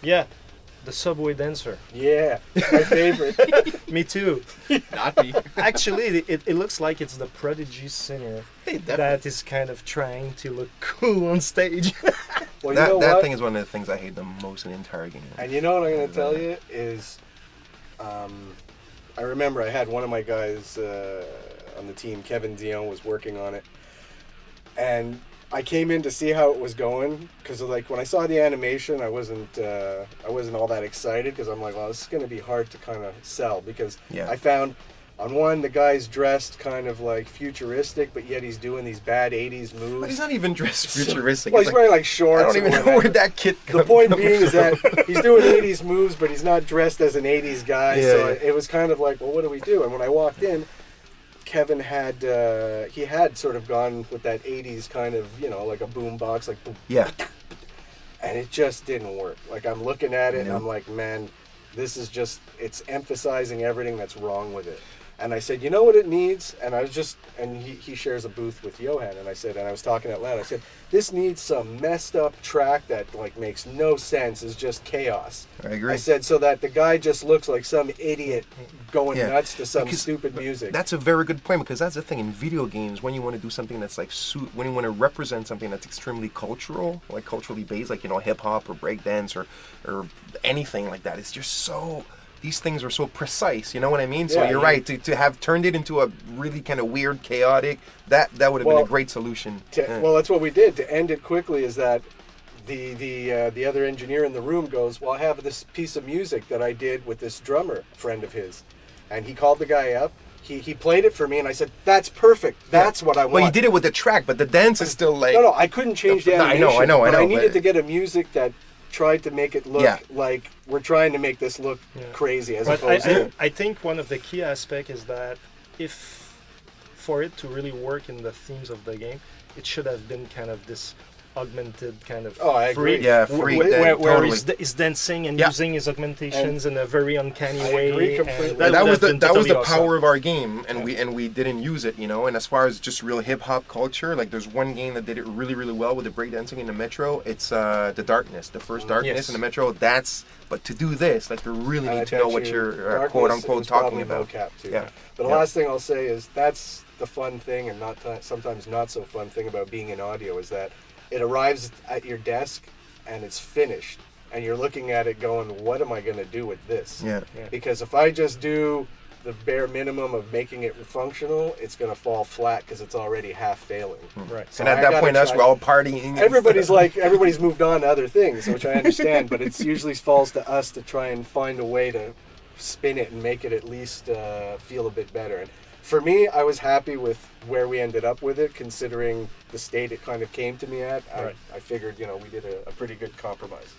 Yeah, the subway dancer. Yeah, my favorite. Me too. Not me. Actually, it looks like it's the prodigy singer Hey, that is kind of trying to look cool on stage. Well, you That know that what? thing is one of the things I hate the most in the entire game. And you know what I'm going to tell you is, I remember I had one of my guys on the team, Kevin Dion, was working on it, and I came in to see how it was going because, like, when I saw the animation, I wasn't all that excited because I'm like, well, this is going to be hard to kind of sell because Yeah. I found. On one, the guy's dressed kind of like futuristic, but yet he's doing these bad '80s moves. But he's not even dressed futuristic. Well, It's he's wearing like I shorts. don't even and know whatnot. where that kid The point being is that he's doing '80s moves, but he's not dressed as an '80s guy. Yeah, So yeah. it was kind of like, well, what do we do? And when I walked in, Kevin had he had sort of gone with that '80s kind of, you know, like a boom box, like boom, Yeah. and it just didn't work. Like, I'm looking at it and No. I'm like, man, this is just, it's emphasizing everything that's wrong with it. And I said, you know what it needs? And I was just, and he shares a booth with Johan, and I said, and I was talking out loud, I said, this needs some messed up track that like makes no sense, is just chaos. I agree. I said, so that the guy just looks like some idiot going Yeah. nuts to some Because stupid music. That's a very good point, because that's the thing in video games, when you want to do something that's like when you want to represent something that's extremely cultural, like culturally based, like, you know, hip hop or breakdance or anything like that. It's just so, these things are so precise, you know what I mean? So Yeah, you're you- right, to have turned it into a really kind of weird, chaotic, that would have been Well, a great solution. Yeah. Well, that's what we did to end it quickly. Is that the other engineer in the room goes, well, I have this piece of music that I did with this drummer friend of his, and he called the guy up. He played it for me, and I said, that's perfect. That's what I want. Well, you did it with the track, but the dance is still like... No, I couldn't change the No, I animation. know, but I but- needed to get a music that tried to make it look Yeah. like we're trying to make this look Yeah. crazy, as But opposed to. I think one of the key aspects is that if for it to really work in the themes of the game, it should have been kind of this augmented kind of Oh, I agree. Yeah, free, Where totally. he's dancing and Yeah. using his augmentations in a very uncanny I way. agree completely. and That would was have the been that was totally the awesome. power of our game, and we didn't use it, you know. And as far as just real hip hop culture, like there's one game that did it really really well with the breakdancing in the Metro. It's the Darkness, the first Darkness Yes. in the Metro. But to do this, like you really And I need to bet know what you you're Darkness quote unquote is talking probably about. mocap too. Yeah. But the Yeah. last thing I'll say is that's the fun thing, and sometimes not so fun thing about being in audio, is that it arrives at your desk and it's finished, and you're looking at it going, what am I going to do with this? Yeah. Because if I just do the bare minimum of making it functional, it's going to fall flat because it's already half failing. Right. So And at I that gotta point, us try- we're all partying. and Everybody's stuff. everybody's moved on to other things, which I understand, but it usually falls to us to try and find a way to spin it and make it at least feel a bit better. And for me, I was happy with where we ended up with it, considering the state it kind of came to me at. Right. I figured, we did a pretty good compromise.